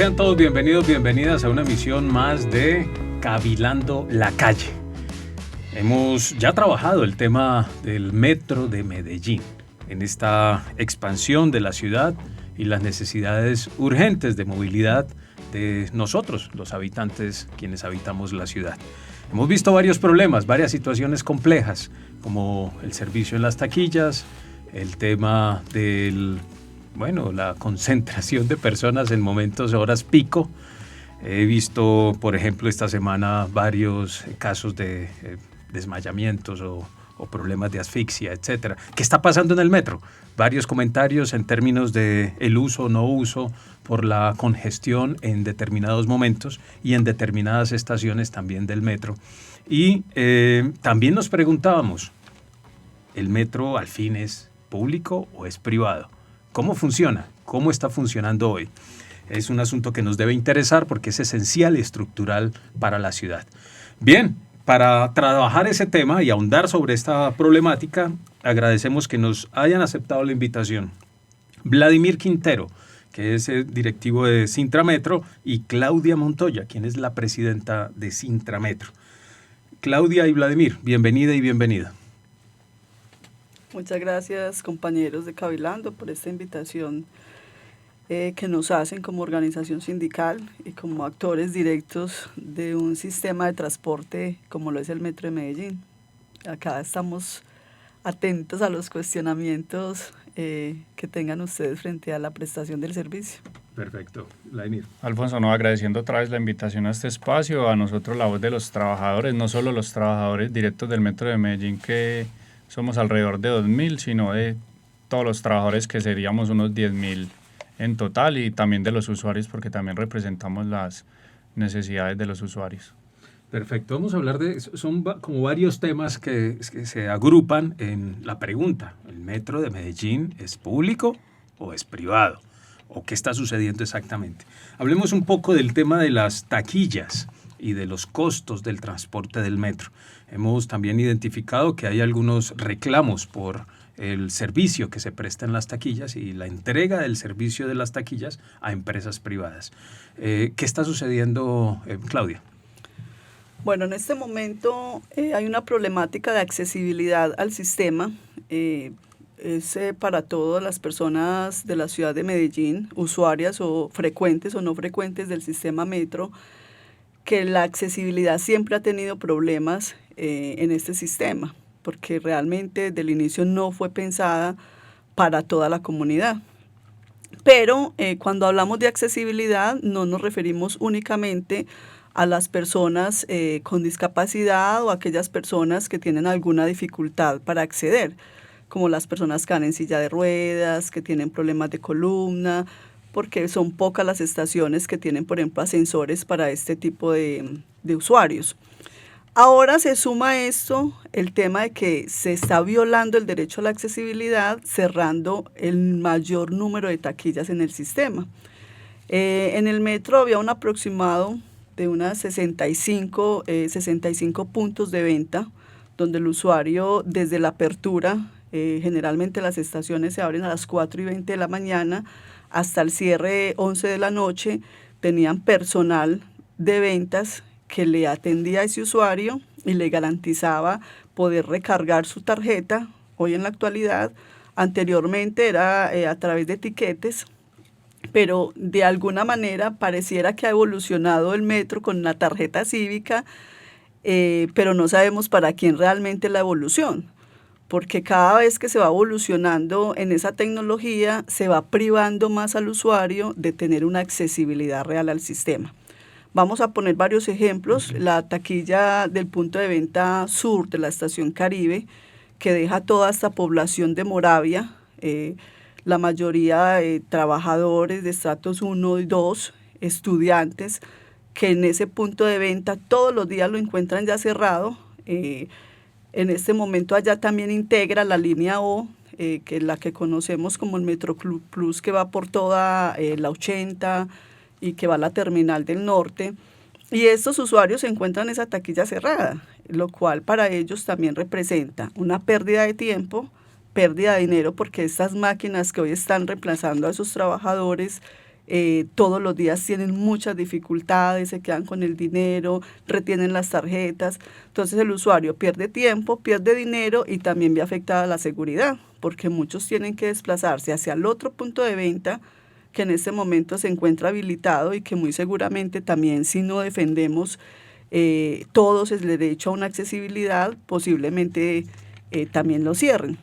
sean todos bienvenidos, bienvenidas a una emisión más de Cavilando la Calle. Hemos ya trabajado el tema del metro de Medellín, en esta expansión de la ciudad y las necesidades urgentes de movilidad de nosotros, los habitantes, quienes habitamos la ciudad. Hemos visto varios problemas, varias situaciones complejas, como el servicio en las taquillas, el tema del, la concentración de personas en momentos, horas pico. He visto, por ejemplo, esta semana varios casos de desmayamientos o problemas de asfixia, etcétera. ¿Qué está pasando en el metro? Varios comentarios en términos de el uso o no uso por la congestión en determinados momentos y en determinadas estaciones también del metro. Y también nos preguntábamos, ¿el metro al fin es público o es privado? ¿Cómo funciona? ¿Cómo está funcionando hoy? Es un asunto que nos debe interesar porque es esencial y estructural para la ciudad. Bien, para trabajar ese tema y ahondar sobre esta problemática, agradecemos que nos hayan aceptado la invitación Vladimir Quintero, que es el directivo de Sintrametro, y Claudia Montoya, quien es la presidenta de Sintrametro. Claudia y Vladimir, bienvenida y bienvenida. Muchas gracias, compañeros de Cavilando, por esta invitación que nos hacen como organización sindical y como actores directos de un sistema de transporte como lo es el Metro de Medellín. Acá estamos atentos a los cuestionamientos que tengan ustedes frente a la prestación del servicio. Perfecto. Vladimir. Alfonso, agradeciendo otra vez la invitación a este espacio, a nosotros la voz de los trabajadores, no solo los trabajadores directos del Metro de Medellín, que somos alrededor de 2.000, sino de todos los trabajadores, que seríamos unos 10.000 en total, y también de los usuarios, porque también representamos las necesidades de los usuarios. Perfecto, vamos a hablar son como varios temas que se agrupan en la pregunta. ¿El Metro de Medellín es público o es privado? ¿O qué está sucediendo exactamente? Hablemos un poco del tema de las taquillas y de los costos del transporte del metro. Hemos también identificado que hay algunos reclamos por el servicio que se presta en las taquillas y la entrega del servicio de las taquillas a empresas privadas. ¿Qué está sucediendo, Claudia? Bueno, en este momento hay una problemática de accesibilidad al sistema. Es para todas las personas de la ciudad de Medellín, usuarias o frecuentes o no frecuentes del sistema metro, que la accesibilidad siempre ha tenido problemas en este sistema, porque realmente desde el inicio no fue pensada para toda la comunidad. Pero cuando hablamos de accesibilidad no nos referimos únicamente a las personas con discapacidad o a aquellas personas que tienen alguna dificultad para acceder, como las personas que van en silla de ruedas, que tienen problemas de columna, porque son pocas las estaciones que tienen, por ejemplo, ascensores para este tipo de usuarios. Ahora se suma a esto el tema de que se está violando el derecho a la accesibilidad, cerrando el mayor número de taquillas en el sistema. En el metro había un aproximado de unas 65 puntos de venta, donde el usuario desde la apertura, generalmente las estaciones se abren a las 4:20 de la mañana, hasta el cierre 11 de la noche, tenían personal de ventas que le atendía a ese usuario y le garantizaba poder recargar su tarjeta. Hoy en la actualidad, anteriormente era a través de tiquetes, pero de alguna manera pareciera que ha evolucionado el metro con la tarjeta cívica, pero no sabemos para quién realmente la evolución, porque cada vez que se va evolucionando en esa tecnología, se va privando más al usuario de tener una accesibilidad real al sistema. Vamos a poner varios ejemplos. La taquilla del punto de venta sur de la estación Caribe, que deja toda esta población de Moravia, la mayoría de trabajadores de estratos 1 y 2, estudiantes, que en ese punto de venta todos los días lo encuentran ya cerrado. En este momento allá también integra la línea O, que es la que conocemos como el Metro Plus, que va por toda la 80 y que va a la terminal del norte. Y estos usuarios se encuentran en esa taquilla cerrada, lo cual para ellos también representa una pérdida de tiempo, pérdida de dinero, porque estas máquinas que hoy están reemplazando a esos trabajadores todos los días tienen muchas dificultades, se quedan con el dinero, retienen las tarjetas. Entonces el usuario pierde tiempo, pierde dinero y también ve afectada la seguridad, porque muchos tienen que desplazarse hacia el otro punto de venta que en este momento se encuentra habilitado y que muy seguramente también, si no defendemos todos el derecho a una accesibilidad, posiblemente también lo cierren.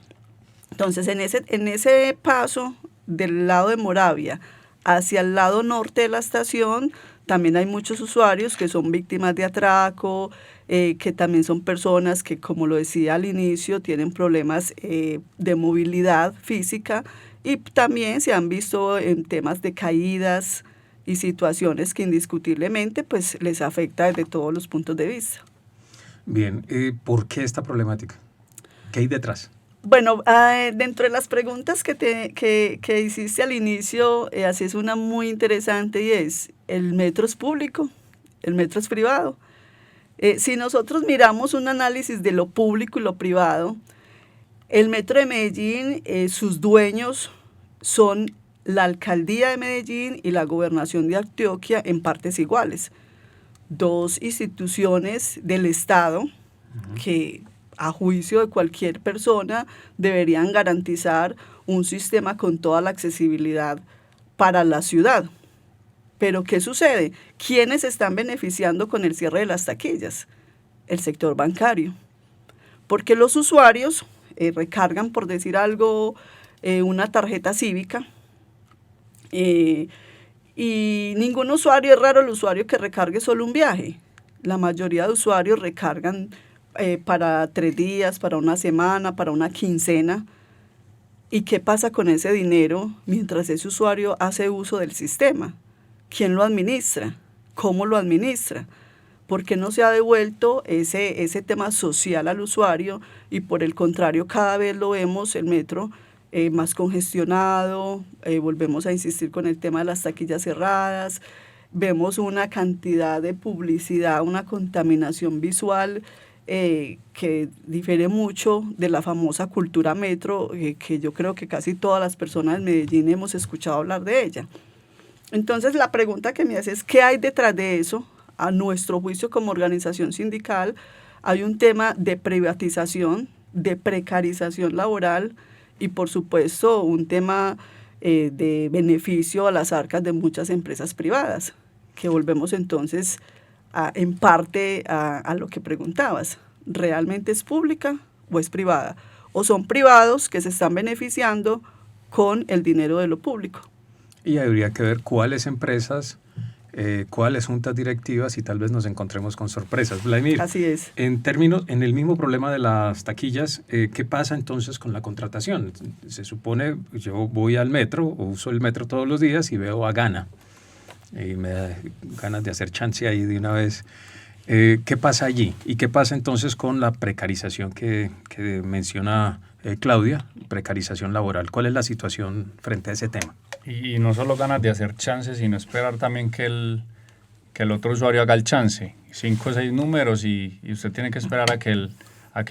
Entonces, en ese paso del lado de Moravia hacia el lado norte de la estación, también hay muchos usuarios que son víctimas de atraco, que también son personas que, como lo decía al inicio, tienen problemas de movilidad física y también se han visto en temas de caídas y situaciones que indiscutiblemente pues, les afecta desde todos los puntos de vista. Bien, ¿por qué esta problemática? ¿Qué hay detrás? Bueno, dentro de las preguntas que hiciste al inicio, así es una muy interesante y es, ¿el metro es público? ¿El metro es privado? Si nosotros miramos un análisis de lo público y lo privado, el Metro de Medellín, sus dueños son la Alcaldía de Medellín y la Gobernación de Antioquia en partes iguales. Dos instituciones del Estado que, a juicio de cualquier persona, deberían garantizar un sistema con toda la accesibilidad para la ciudad. Pero, ¿qué sucede? ¿Quiénes están beneficiando con el cierre de las taquillas? El sector bancario. Porque los usuarios recargan, por decir algo, una tarjeta cívica, y ningún usuario, es raro el usuario que recargue solo un viaje. La mayoría de usuarios recargan para 3 días, para una semana, para una quincena. ¿Y qué pasa con ese dinero mientras ese usuario hace uso del sistema? ¿Quién lo administra? ¿Cómo lo administra? ¿Por qué no se ha devuelto ese tema social al usuario? Y por el contrario, cada vez lo vemos el metro más congestionado, volvemos a insistir con el tema de las taquillas cerradas, vemos una cantidad de publicidad, una contaminación visual que difiere mucho de la famosa cultura metro, que yo creo que casi todas las personas en Medellín hemos escuchado hablar de ella. Entonces la pregunta que me hace es, ¿qué hay detrás de eso? A nuestro juicio como organización sindical hay un tema de privatización, de precarización laboral y por supuesto un tema de beneficio a las arcas de muchas empresas privadas, que volvemos entonces en parte a lo que preguntabas. ¿Realmente es pública o es privada? ¿O son privados que se están beneficiando con el dinero de lo público? Y habría que ver cuáles empresas, cuáles juntas directivas y tal vez nos encontremos con sorpresas. Vladimir, así es. En el mismo problema de las taquillas, ¿qué pasa entonces con la contratación? Se supone, yo voy al metro o uso el metro todos los días y veo a Gana y me da ganas de hacer chance ahí de una vez. ¿Qué pasa allí? ¿Y qué pasa entonces con la precarización que menciona Claudia, precarización laboral? ¿Cuál es la situación frente a ese tema? Y no solo ganas de hacer chances, sino esperar también que el otro usuario haga el chance. 5 o 6 números y usted tiene que esperar a que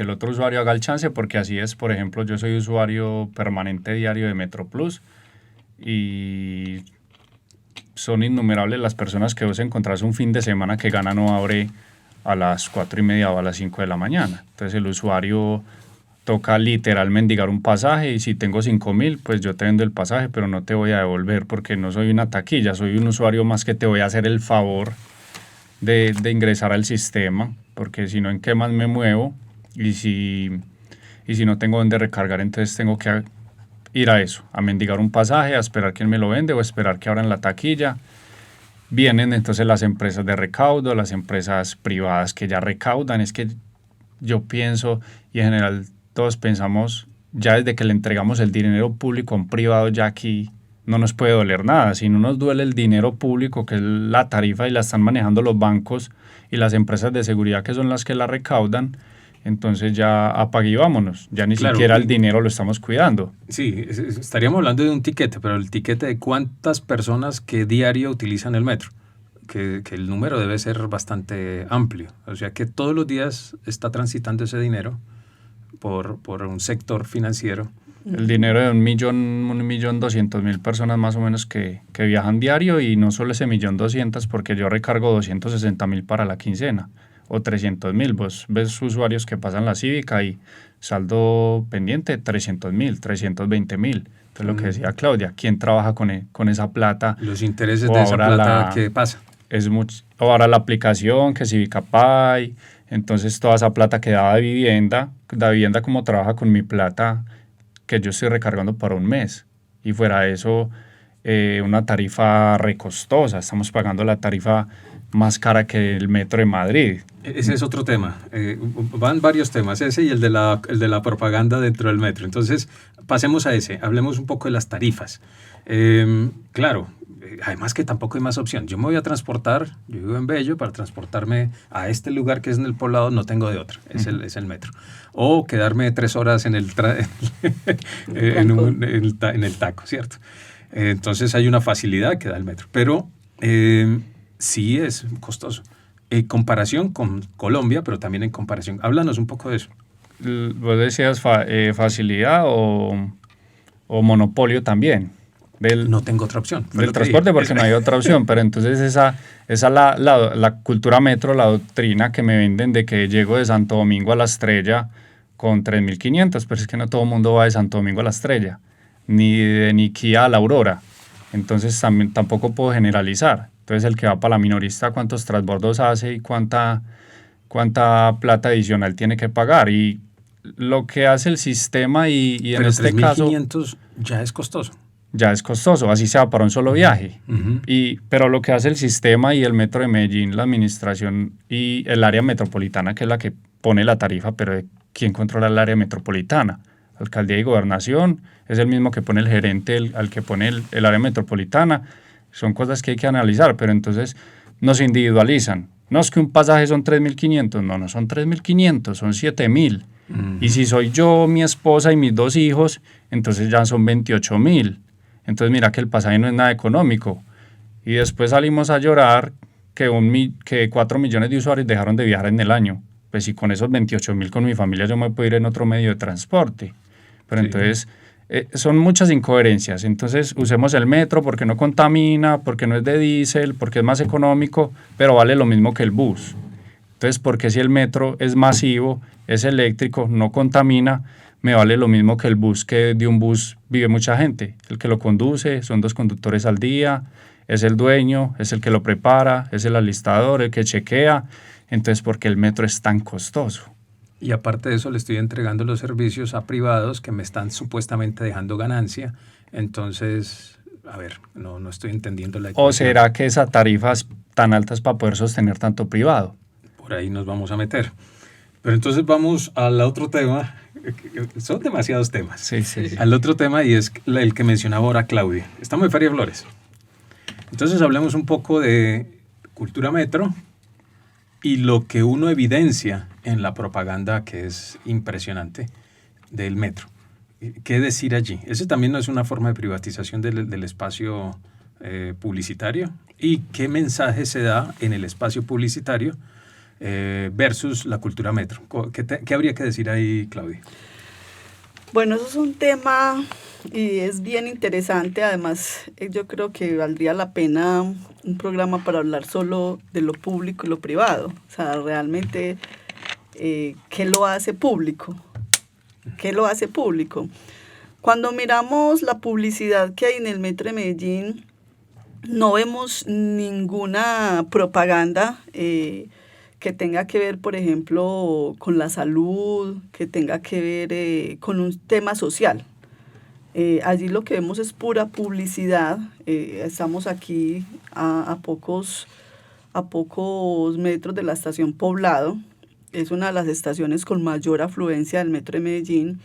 el otro usuario haga el chance, porque así es. Por ejemplo, yo soy usuario permanente diario de MetroPlus y son innumerables las personas que vos encontrás un fin de semana que Gana no abre a las 4:30 o a las 5 de la mañana. Entonces el usuario toca literal mendigar un pasaje y si tengo 5.000, pues yo te vendo el pasaje, pero no te voy a devolver porque no soy una taquilla, soy un usuario más que te voy a hacer el favor de ingresar al sistema, porque si no, ¿en qué más me muevo? Y si no tengo dónde recargar, entonces tengo que ir a eso, a mendigar un pasaje, a esperar quién me lo vende o esperar que abran la taquilla. Vienen entonces las empresas de recaudo, las empresas privadas que ya recaudan. Es que yo pienso, y en general todos pensamos, ya desde que le entregamos el dinero público a un privado, ya aquí no nos puede doler nada. Si no nos duele el dinero público, que es la tarifa y la están manejando los bancos y las empresas de seguridad, que son las que la recaudan, entonces ya apague y vámonos. Ya ni siquiera el dinero lo estamos cuidando. Sí, estaríamos hablando de un tiquete, pero el tiquete de cuántas personas que diario utilizan el metro, que el número debe ser bastante amplio. O sea que todos los días está transitando ese dinero por un sector financiero El dinero de 1.200.000 personas más o menos que viajan diario, y no solo ese 1.200.000, porque yo recargo 260.000 para la quincena o 300.000. Vos ves usuarios que pasan la cívica y saldo pendiente 300.000, 320.000. Entonces lo que decía Claudia, ¿quién trabaja con esa plata? Los intereses de esa plata, ¿qué pasa? Ahora la aplicación que Civica Pay, entonces toda esa plata que daba de vivienda, la vivienda como trabaja con mi plata que yo estoy recargando para un mes, y fuera de eso una tarifa recostosa, estamos pagando la tarifa más cara que el metro de Madrid. Ese es otro tema, van varios temas, ese y el de la propaganda dentro del metro. Entonces pasemos a ese, hablemos un poco de las tarifas. Claro, además que tampoco hay más opción. Yo me voy a transportar, yo vivo en Bello, para transportarme a este lugar que es en el poblado no tengo de otra, es el metro. O quedarme 3 horas en el taco, ¿cierto? Entonces hay una facilidad que da el metro, pero sí es costoso. En comparación con Colombia, pero también en comparación. Háblanos un poco de eso. Vos decías facilidad o monopolio también. No tengo otra opción. Del transporte, porque no hay otra opción, pero entonces esa es la cultura metro, la doctrina que me venden de que llego de Santo Domingo a La Estrella con 3.500, pero es que no todo el mundo va de Santo Domingo a La Estrella, ni de Niquía a La Aurora, entonces tampoco puedo generalizar. Entonces el que va para la minorista, ¿cuántos transbordos hace y cuánta plata adicional tiene que pagar? Y lo que hace el sistema y en este caso... 3.500 ya es costoso. Ya es costoso, así sea para un solo viaje. Uh-huh. Pero lo que hace el sistema y el Metro de Medellín, la administración y el área metropolitana, que es la que pone la tarifa, pero ¿quién controla el área metropolitana? Alcaldía y Gobernación, es el mismo que pone el gerente, al que pone el área metropolitana. Son cosas que hay que analizar, pero entonces nos individualizan. No es que un pasaje son 3.500, no son 3.500, son 7.000. Uh-huh. Y si soy yo, mi esposa y mis 2 hijos, entonces ya son 28.000. Entonces mira que el pasaje no es nada económico. Y después salimos a llorar que 4 millones de usuarios dejaron de viajar en el año. Pues si con esos 28.000 con mi familia yo me puedo ir en otro medio de transporte. Pero sí. Entonces son muchas incoherencias. Entonces usemos el metro porque no contamina, porque no es de diésel, porque es más económico, pero vale lo mismo que el bus. Entonces, porque si el metro es masivo, es eléctrico, no contamina, me vale lo mismo que el bus, que de un bus vive mucha gente. El que lo conduce, son 2 conductores al día, es el dueño, es el que lo prepara, es el alistador, el que chequea. Entonces, ¿por qué el metro es tan costoso? Y aparte de eso, le estoy entregando los servicios a privados que me están supuestamente dejando ganancia. Entonces, a ver, no estoy entendiendo la ecuación. ¿O será que esa tarifa es tan alta es para poder sostener tanto privado? Por ahí nos vamos a meter. Pero entonces vamos al otro tema. Son demasiados temas. Sí. Al otro tema, y es el que mencionaba ahora Claudia. Estamos en Feria de Flores. Entonces hablemos un poco de cultura metro y lo que uno evidencia en la propaganda, que es impresionante, del metro. ¿Qué decir allí? Ese también no es una forma de privatización del espacio publicitario. ¿Y qué mensaje se da en el espacio publicitario versus la cultura metro? ¿Qué habría que decir ahí, Claudia? Bueno, eso es un tema y es bien interesante. Además, yo creo que valdría la pena un programa para hablar solo de lo público y lo privado. O sea, realmente, ¿qué lo hace público? ¿Qué lo hace público? Cuando miramos la publicidad que hay en el Metro de Medellín, no vemos ninguna propaganda que tenga que ver, por ejemplo, con la salud, que tenga que ver con un tema social. Allí lo que vemos es pura publicidad. Estamos aquí a pocos metros de la estación Poblado. Es una de las estaciones con mayor afluencia del Metro de Medellín,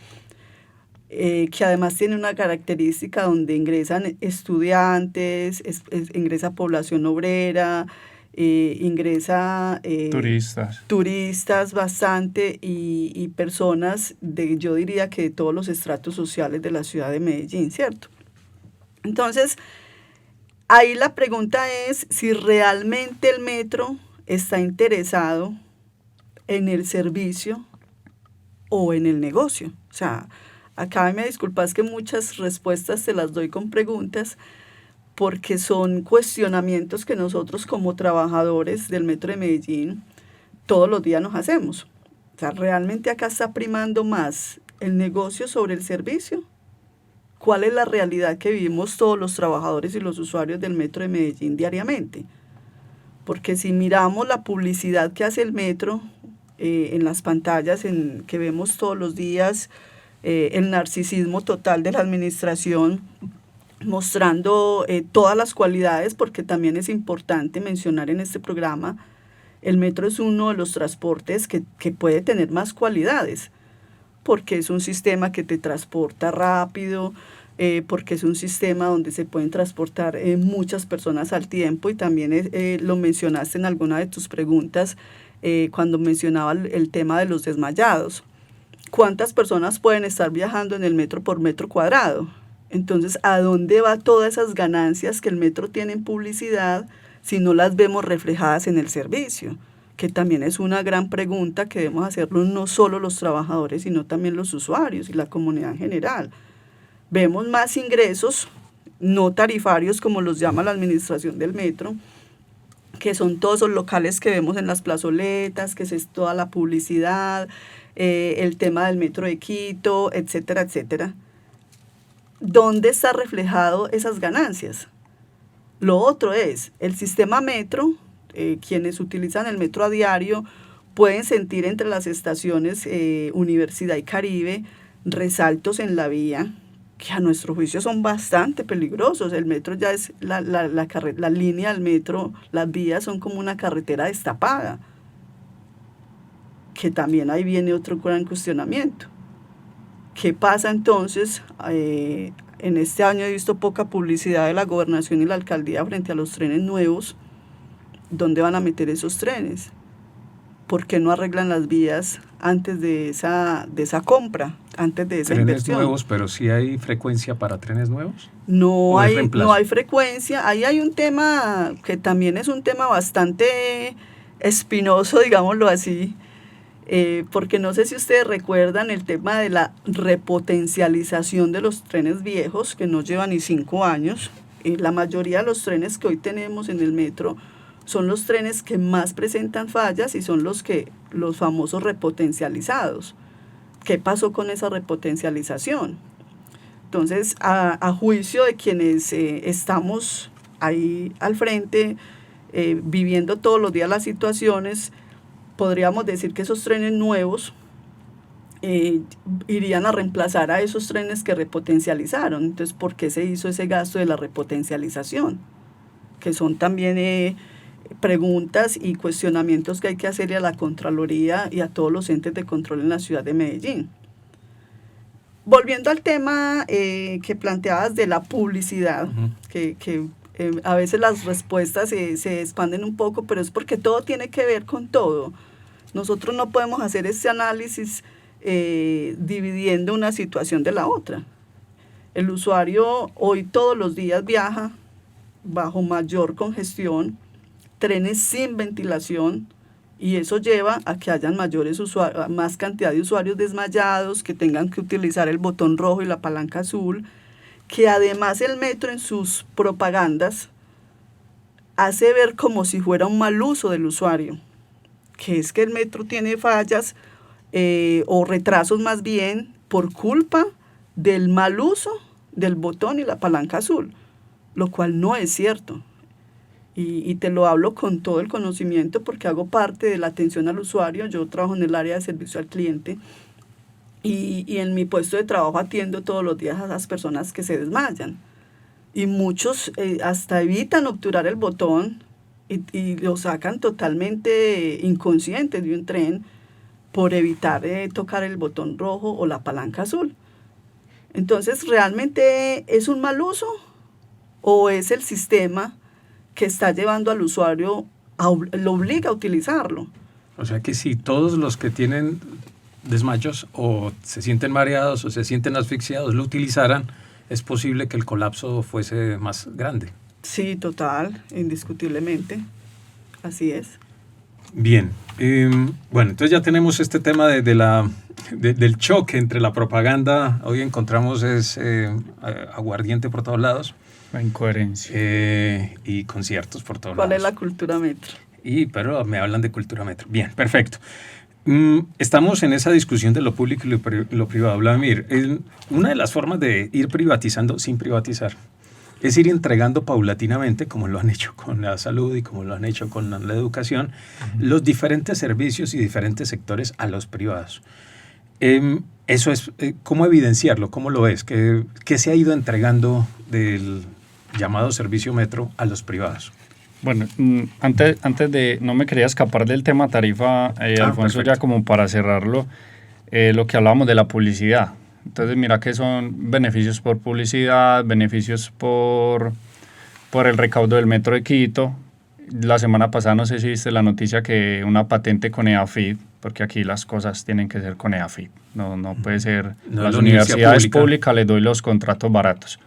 que además tiene una característica donde ingresan estudiantes, ingresa población obrera, ingresa turistas bastante y personas yo diría que de todos los estratos sociales de la ciudad de Medellín, ¿cierto? Entonces, ahí la pregunta es si realmente el metro está interesado en el servicio o en el negocio. O sea, Acá me disculpas que muchas respuestas te las doy con preguntas, porque son cuestionamientos que nosotros como trabajadores del Metro de Medellín todos los días nos hacemos. O sea, ¿realmente acá está primando más el negocio sobre el servicio? ¿Cuál es la realidad que vivimos todos los trabajadores y los usuarios del Metro de Medellín diariamente? Porque si miramos la publicidad que hace el Metro en las pantallas que vemos todos los días, el narcisismo total de la administración, mostrando todas las cualidades, porque también es importante mencionar en este programa, el Metro es uno de los transportes que puede tener más cualidades, porque es un sistema que te transporta rápido, porque es un sistema donde se pueden transportar muchas personas al tiempo, y también lo mencionaste en alguna de tus preguntas cuando mencionaba el tema de los desmayados. ¿Cuántas personas pueden estar viajando en el metro por metro cuadrado? Entonces, ¿a dónde va todas esas ganancias que el metro tiene en publicidad si no las vemos reflejadas en el servicio? Que también es una gran pregunta que debemos hacerlo no solo los trabajadores, sino también los usuarios y la comunidad en general. Vemos más ingresos no tarifarios, como los llama la administración del metro, que son todos los locales que vemos en las plazoletas, que es toda la publicidad, el tema del Metro de Quito, etcétera, etcétera. ¿Dónde está reflejado esas ganancias? Lo otro es, el sistema metro, quienes utilizan el metro a diario pueden sentir entre las estaciones Universidad y Caribe resaltos en la vía, que a nuestro juicio son bastante peligrosos. El metro ya es la línea del metro, las vías son como una carretera destapada, que también ahí viene otro gran cuestionamiento. ¿Qué pasa entonces? En este año he visto poca publicidad de la gobernación y la alcaldía frente a los trenes nuevos. ¿Dónde van a meter esos trenes? ¿Por qué no arreglan las vías antes de esa compra, antes de esa inversión? Trenes nuevos, pero sí hay frecuencia para trenes nuevos. No hay frecuencia. Ahí hay un tema que también es un tema bastante espinoso, digámoslo así, porque no sé si ustedes recuerdan el tema de la repotencialización de los trenes viejos, que no llevan ni 5 años. La mayoría de los trenes que hoy tenemos en el metro son los trenes que más presentan fallas y son los famosos repotencializados. ¿Qué pasó con esa repotencialización? Entonces, a juicio de quienes estamos ahí al frente, viviendo todos los días las situaciones, podríamos decir que esos trenes nuevos irían a reemplazar a esos trenes que repotencializaron. Entonces, ¿por qué se hizo ese gasto de la repotencialización? Que son también preguntas y cuestionamientos que hay que hacerle a la Contraloría y a todos los entes de control en la ciudad de Medellín. Volviendo al tema que planteabas de la publicidad, que a veces las respuestas se expanden un poco, pero es porque todo tiene que ver con todo. Nosotros no podemos hacer este análisis dividiendo una situación de la otra. El usuario hoy todos los días viaja bajo mayor congestión, trenes sin ventilación, y eso lleva a que hayan más cantidad de usuarios desmayados, que tengan que utilizar el botón rojo y la palanca azul, que además el metro en sus propagandas hace ver como si fuera un mal uso del usuario, que es que el metro tiene fallas o retrasos más bien por culpa del mal uso del botón y la palanca azul, lo cual no es cierto. Y te lo hablo con todo el conocimiento porque hago parte de la atención al usuario. Yo trabajo en el área de servicio al cliente y en mi puesto de trabajo atiendo todos los días a las personas que se desmayan. Y muchos hasta evitan obturar el botón y lo sacan totalmente inconscientes de un tren por evitar tocar el botón rojo o la palanca azul. Entonces, ¿realmente es un mal uso o es el sistema que está llevando al usuario, lo obliga a utilizarlo? O sea que si todos los que tienen desmayos o se sienten mareados o se sienten asfixiados lo utilizaran, es posible que el colapso fuese más grande. Sí, total, indiscutiblemente. Así es. Bien. Bueno, entonces ya tenemos este tema del choque entre la propaganda. Hoy encontramos aguardiente por todos lados. La incoherencia. Y conciertos por todos lados. ¿Cuál es la cultura metro? Pero me hablan de cultura metro. Bien, perfecto. Estamos en esa discusión de lo público y lo privado. Vladimir, una de las formas de ir privatizando sin privatizar es ir entregando paulatinamente, como lo han hecho con la salud y como lo han hecho con la educación, los diferentes servicios y diferentes sectores a los privados. Eso es, ¿cómo evidenciarlo? ¿Cómo lo ves? ¿Qué se ha ido entregando del llamado servicio metro a los privados? Bueno, antes de, no me quería escapar del tema tarifa, Alfonso, perfecto. Ya como para cerrarlo, lo que hablábamos de la publicidad. Entonces mira que son beneficios por publicidad, beneficios por el recaudo del Metro de Quito. La semana pasada no sé si viste la noticia que una patente con EAFIT, porque aquí las cosas tienen que ser con EAFIT, no puede ser no, las universidades públicas les doy los contratos baratos.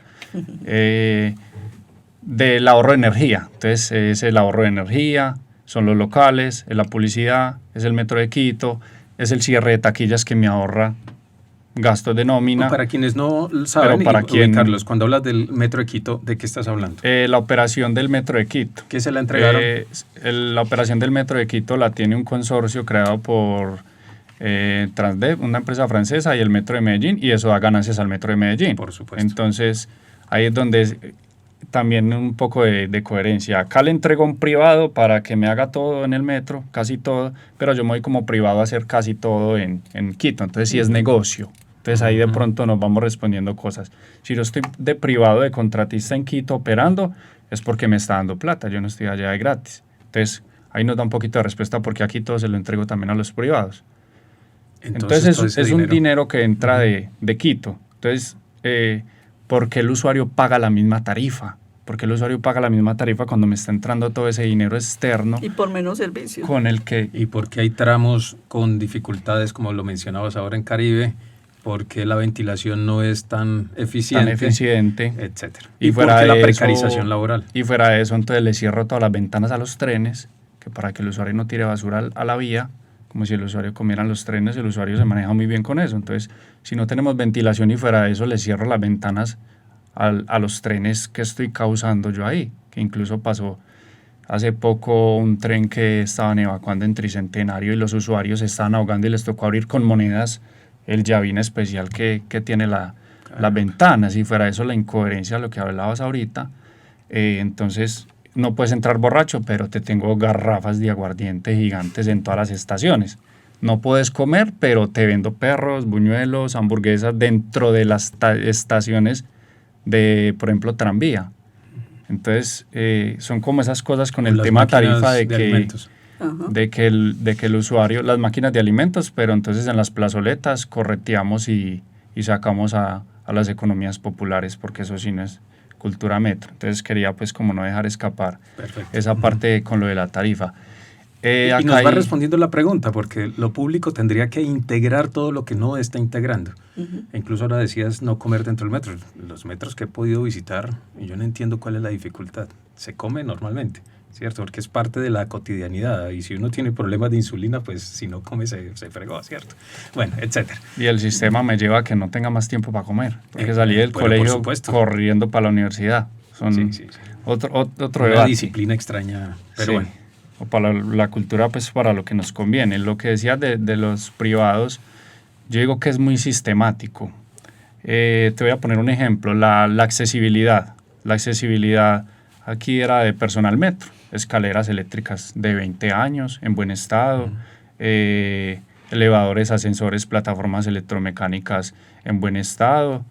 Del ahorro de energía, entonces es el ahorro de energía, son los locales, es la publicidad, es el Metro de Quito, es el cierre de taquillas que me ahorra gastos de nómina. No, para quienes no saben, Carlos, cuando hablas del Metro de Quito, ¿de qué estás hablando? La operación del Metro de Quito. ¿Qué se la entregaron? La operación del Metro de Quito la tiene un consorcio creado por Transdev, una empresa francesa, y el Metro de Medellín, y eso da ganancias al Metro de Medellín. Por supuesto. Entonces, ahí es donde también un poco de coherencia. Acá le entrego a un privado para que me haga todo en el metro, casi todo, pero yo me voy como privado a hacer casi todo en Quito. Entonces, sí es negocio. Entonces ahí de pronto nos vamos respondiendo cosas. Si yo estoy de privado, de contratista en Quito operando, es porque me está dando plata, yo no estoy allá de gratis. Entonces ahí nos da un poquito de respuesta porque aquí todo se lo entrego también a los privados. Entonces es un dinero que entra de Quito. Entonces, ¿por qué el usuario paga la misma tarifa? ¿Por qué el usuario paga la misma tarifa cuando me está entrando todo ese dinero externo? Y por menos servicio. Y porque hay tramos con dificultades, como lo mencionabas ahora en Caribe, porque la ventilación no es tan eficiente, etcétera. Y fuera de la precarización laboral. Y fuera de eso, entonces le cierro todas las ventanas a los trenes, que para que el usuario no tire basura a la vía, como si el usuario comiera en los trenes, el usuario se maneja muy bien con eso. Entonces, si no tenemos ventilación y fuera de eso, le cierro las ventanas a los trenes que estoy causando yo ahí, que incluso pasó hace poco un tren que estaban evacuando en Tricentenario y los usuarios se estaban ahogando y les tocó abrir con monedas el llavín especial que tiene las ventanas. Y fuera de eso, la incoherencia, lo que hablabas ahorita, entonces no puedes entrar borracho, pero te tengo garrafas de aguardiente gigantes en todas las estaciones. No puedes comer, pero te vendo perros, buñuelos, hamburguesas dentro de las estaciones de, por ejemplo, tranvía. Entonces, son como esas cosas con el tema tarifa de que el usuario, las máquinas de alimentos, pero entonces en las plazoletas correteamos y sacamos a las economías populares, porque eso sí no es cultura metro. Entonces quería pues como no dejar escapar esa parte con lo de la tarifa. Y nos va respondiendo la pregunta, porque lo público tendría que integrar todo lo que no está integrando. E incluso ahora decías no comer dentro del metro. Los metros que he podido visitar, yo no entiendo cuál es la dificultad. Se come normalmente, ¿cierto? Porque es parte de la cotidianidad. Y si uno tiene problemas de insulina, pues si no come se fregó, ¿cierto? Bueno, etcétera. Y el sistema me lleva a que no tenga más tiempo para comer. Porque salí del colegio corriendo para la universidad. Sí. Otro una debate. Disciplina extraña, pero bueno. O para la cultura, pues para lo que nos conviene. Lo que decías de los privados, yo digo que es muy sistemático. Te voy a poner un ejemplo, la accesibilidad. La accesibilidad aquí era de personal metro, escaleras eléctricas de 20 años en buen estado, elevadores, ascensores, plataformas electromecánicas en buen estado.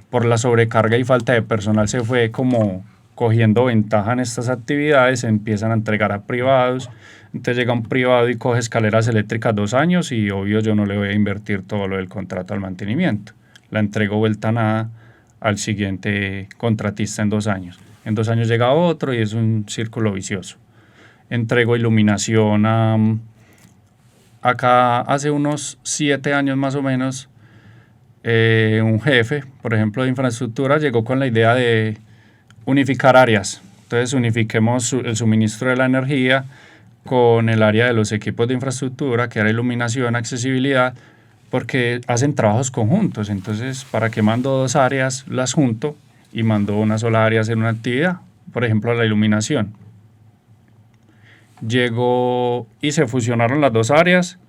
Por la sobrecarga y falta de personal se fue como cogiendo ventaja en estas actividades, se empiezan a entregar a privados. Entonces llega un privado y coge escaleras eléctricas 2 años y obvio yo no le voy a invertir todo lo del contrato al mantenimiento. La entrego vuelta a nada al siguiente contratista en 2 años. En 2 años llega otro y es un círculo vicioso. Entrego iluminación acá hace unos 7 años más o menos, un jefe, por ejemplo, de infraestructura llegó con la idea de unificar áreas. Entonces unifiquemos el suministro de la energía con el área de los equipos de infraestructura, que era iluminación, accesibilidad, porque hacen trabajos conjuntos. Entonces, ¿para qué mando dos áreas? Las junto y mando una sola área a hacer una actividad, por ejemplo, la iluminación. Llegó y se fusionaron las dos áreas,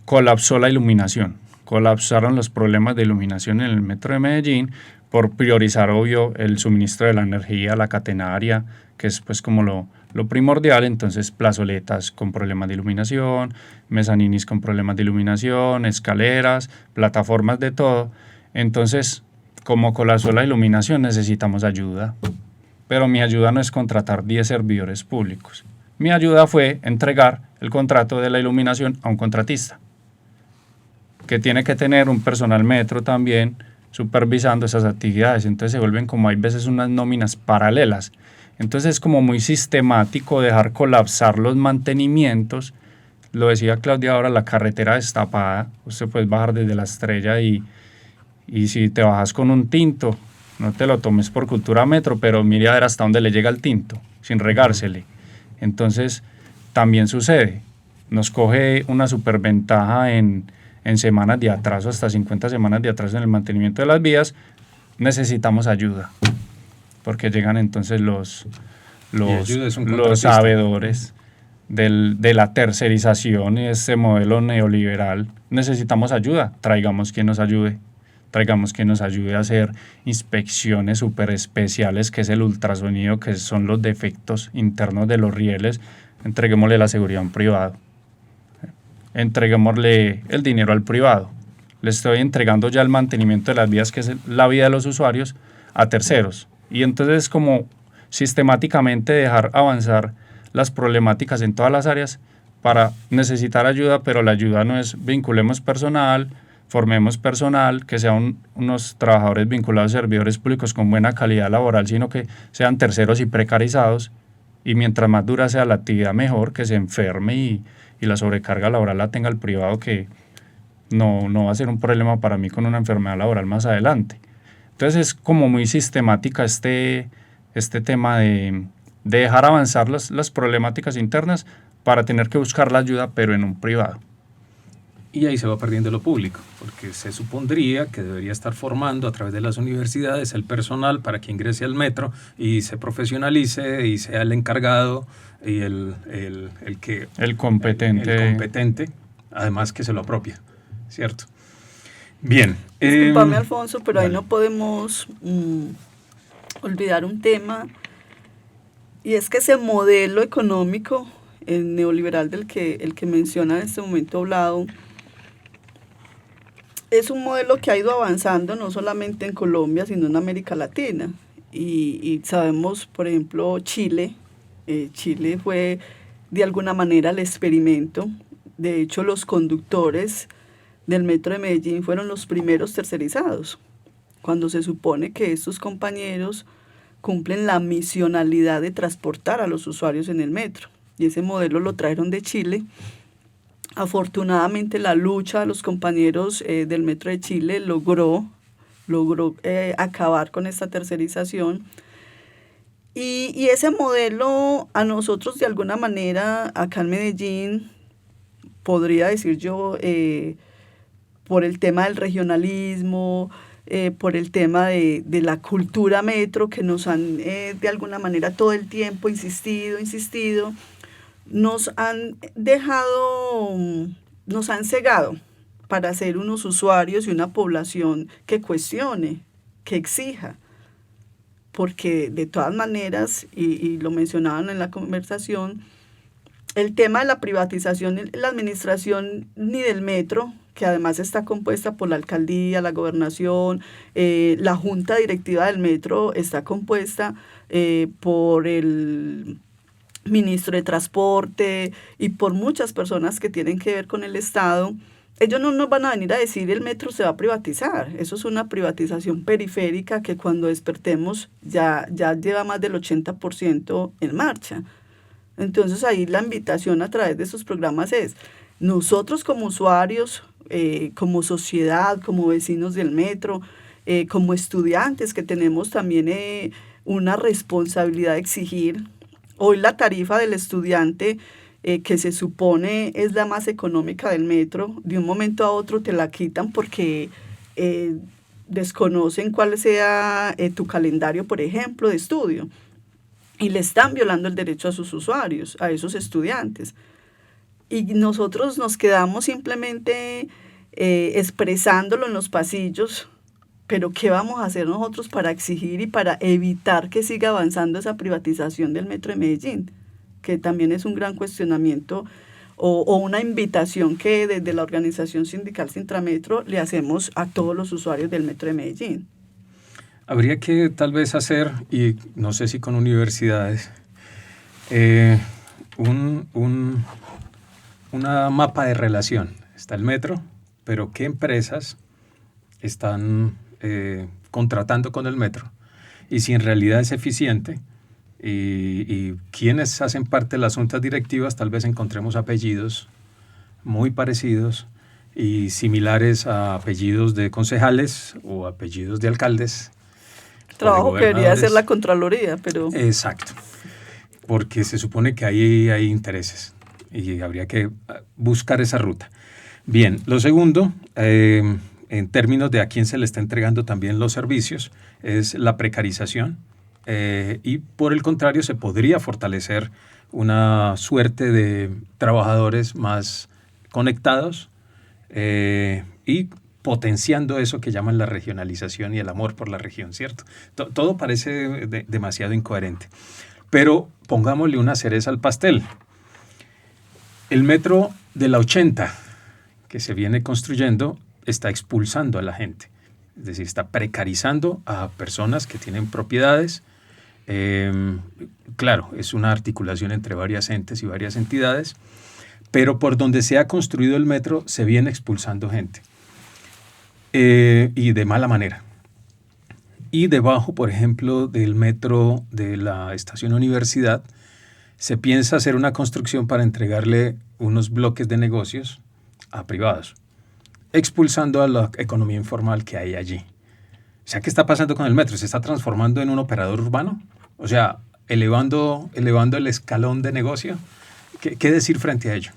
colapsó la iluminación, colapsaron los problemas de iluminación en el metro de Medellín por priorizar, obvio, el suministro de la energía, la catenaria, que es pues como lo primordial. Entonces plazoletas con problemas de iluminación, mezaninis con problemas de iluminación, escaleras, plataformas de todo. Entonces, como colapsó la iluminación, necesitamos ayuda, pero mi ayuda no es contratar 10 servidores públicos. Mi ayuda fue entregar el contrato de la iluminación a un contratista, que tiene que tener un personal metro también supervisando esas actividades. Entonces se vuelven como hay veces unas nóminas paralelas. Entonces es como muy sistemático dejar colapsar los mantenimientos. Lo decía Claudia ahora, la carretera destapada. Usted puede bajar desde la Estrella y si te bajas con un tinto, no te lo tomes por cultura metro, pero mire a ver hasta dónde le llega el tinto, sin regársele. Entonces también sucede. Nos coge una superventaja en semanas de atraso, hasta 50 semanas de atraso en el mantenimiento de las vías. Necesitamos ayuda, porque llegan entonces los sabedores de la tercerización y ese modelo neoliberal. Necesitamos ayuda, traigamos quien nos ayude a hacer inspecciones súper especiales, que es el ultrasonido, que son los defectos internos de los rieles. Entreguémosle la seguridad a un privado. Entreguémosle el dinero al privado. Le estoy entregando ya el mantenimiento de las vías, que es la vida de los usuarios, a terceros. Y entonces es como sistemáticamente dejar avanzar las problemáticas en todas las áreas para necesitar ayuda, pero la ayuda no es vinculemos personal, formemos personal, que sean unos trabajadores vinculados a servidores públicos con buena calidad laboral, sino que sean terceros y precarizados, y mientras más dura sea la actividad mejor, que se enferme y la sobrecarga laboral la tenga el privado, que no va a ser un problema para mí con una enfermedad laboral más adelante. Entonces es como muy sistemática este tema de dejar avanzar las problemáticas internas para tener que buscar la ayuda, pero en un privado. Y ahí se va perdiendo lo público, porque se supondría que debería estar formando a través de las universidades el personal para que ingrese al metro y se profesionalice y sea el encargado y el competente, además que se lo apropia, ¿cierto? Bien. Disculpame, Alfonso, pero ahí no podemos olvidar un tema, y es que ese modelo económico neoliberal el que menciona en este momento Vlado, es un modelo que ha ido avanzando no solamente en Colombia, sino en América Latina. Y sabemos, por ejemplo, Chile. Chile fue de alguna manera el experimento. De hecho, los conductores del metro de Medellín fueron los primeros tercerizados, cuando se supone que estos compañeros cumplen la misionalidad de transportar a los usuarios en el metro. Y ese modelo lo trajeron de Chile. Afortunadamente la lucha de los compañeros del Metro de Chile logró acabar con esta tercerización. Y ese modelo a nosotros de alguna manera acá en Medellín, podría decir yo, por el tema del regionalismo, por el tema de la cultura metro, que nos han de alguna manera todo el tiempo insistido, nos han cegado para ser unos usuarios y una población que cuestione, que exija. Porque de todas maneras, y lo mencionaban en la conversación, el tema de la privatización, la administración ni del metro, que además está compuesta por la alcaldía, la gobernación, la junta directiva del metro está compuesta por el ministro de Transporte y por muchas personas que tienen que ver con el Estado. Ellos no nos van a venir a decir el metro se va a privatizar. Eso es una privatización periférica que cuando despertemos ya lleva más del 80% en marcha. Entonces ahí la invitación a través de estos programas es, nosotros como usuarios, como sociedad, como vecinos del metro, como estudiantes que tenemos también una responsabilidad de exigir Hoy la tarifa del estudiante, que se supone es la más económica del metro, de un momento a otro te la quitan porque desconocen cuál sea tu calendario, por ejemplo, de estudio. Y le están violando el derecho a sus usuarios, a esos estudiantes. Y nosotros nos quedamos simplemente expresándolo en los pasillos, pero ¿qué vamos a hacer nosotros para exigir y para evitar que siga avanzando esa privatización del Metro de Medellín? Que también es un gran cuestionamiento o una invitación que desde la organización sindical Sintrametro le hacemos a todos los usuarios del Metro de Medellín. Habría que tal vez hacer, y no sé si con universidades, una mapa de relación. Está el metro, pero ¿qué empresas están contratando con el metro? Y si en realidad es eficiente, y quienes hacen parte de las juntas directivas, tal vez encontremos apellidos muy parecidos y similares a apellidos de concejales o apellidos de alcaldes. Trabajo que debería hacer la Contraloría, pero... Exacto, porque se supone que ahí hay intereses y habría que buscar esa ruta. Bien, lo segundo, en términos de a quién se le está entregando también los servicios, es la precarización y por el contrario se podría fortalecer una suerte de trabajadores más conectados y potenciando eso que llaman la regionalización y el amor por la región, ¿cierto? Todo parece demasiado incoherente. Pero pongámosle una cereza al pastel. El metro de la 80 que se viene construyendo está expulsando a la gente. Es decir, está precarizando a personas que tienen propiedades. Claro, es una articulación entre varias entes y varias entidades, pero por donde se ha construido el metro se viene expulsando gente. Y de mala manera. Y debajo, por ejemplo, del metro de la estación Universidad, se piensa hacer una construcción para entregarle unos bloques de negocios a privados, expulsando a la economía informal que hay allí. O sea, ¿qué está pasando con el metro? ¿Se está transformando en un operador urbano? O sea, elevando el escalón de negocio. ¿Qué decir frente a ello?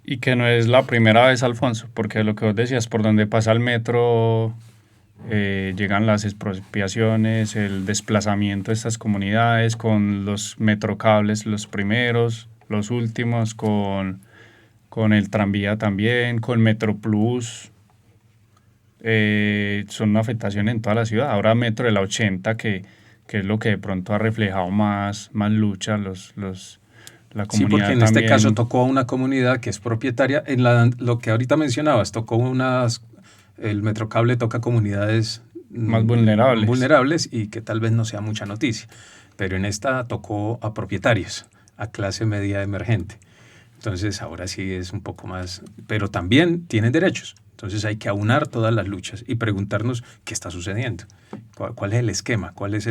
Y que no es la primera vez, Alfonso, porque lo que vos decías, por donde pasa el metro, llegan las expropiaciones, el desplazamiento de estas comunidades con los metrocables, los primeros, los últimos, con el tranvía también, con Metroplus. Son una afectación en toda la ciudad. Ahora Metro de la 80, que es lo que de pronto ha reflejado más lucha, la comunidad. Sí, porque en también. Este caso tocó a una comunidad que es propietaria. Lo que ahorita mencionabas, el Metrocable toca comunidades más vulnerables y que tal vez no sea mucha noticia. Pero en esta tocó a propietarios, a clase media emergente. Entonces ahora sí es un poco más, pero también tienen derechos. Entonces hay que aunar todas las luchas y preguntarnos qué está sucediendo, cuál es el esquema, cuál es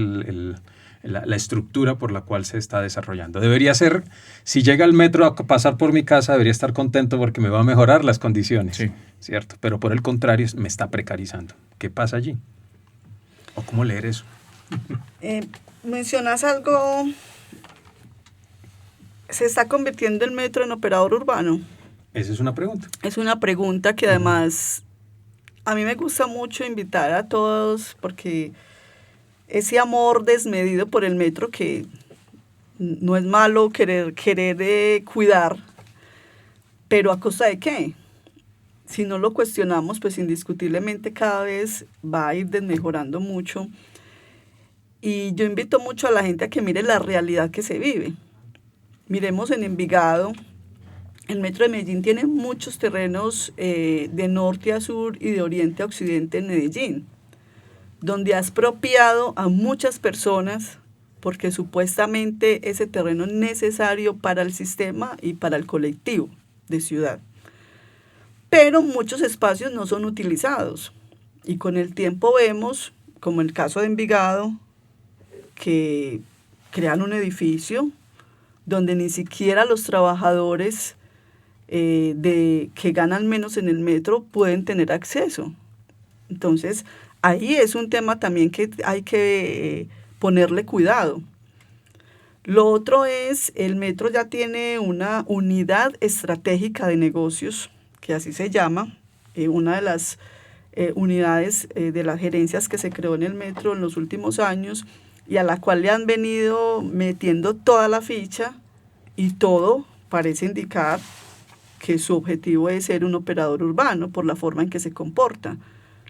la estructura por la cual se está desarrollando. Debería ser, si llega el metro a pasar por mi casa, debería estar contento porque me va a mejorar las condiciones, sí, ¿cierto? Pero por el contrario, me está precarizando. ¿Qué pasa allí? ¿O cómo leer eso? Mencionas algo, ¿se está convirtiendo el metro en operador urbano? Esa es una pregunta. Es una pregunta que además a mí me gusta mucho invitar a todos porque ese amor desmedido por el metro, que no es malo querer cuidar, pero ¿a costa de qué? Si no lo cuestionamos, pues indiscutiblemente cada vez va a ir desmejorando mucho. Y yo invito mucho a la gente a que mire la realidad que se vive. Miremos en Envigado. El Metro de Medellín tiene muchos terrenos de norte a sur y de oriente a occidente en Medellín, donde ha expropiado a muchas personas porque supuestamente ese terreno es necesario para el sistema y para el colectivo de ciudad. Pero muchos espacios no son utilizados y con el tiempo vemos, como en el caso de Envigado, que crean un edificio donde ni siquiera los trabajadores que ganan menos en el metro pueden tener acceso. Entonces, ahí es un tema también que hay que ponerle cuidado. Lo otro es, el metro ya tiene una unidad estratégica de negocios, que así se llama, una de las unidades de las gerencias que se creó en el metro en los últimos años y a la cual le han venido metiendo toda la ficha y todo parece indicar que su objetivo es ser un operador urbano por la forma en que se comporta.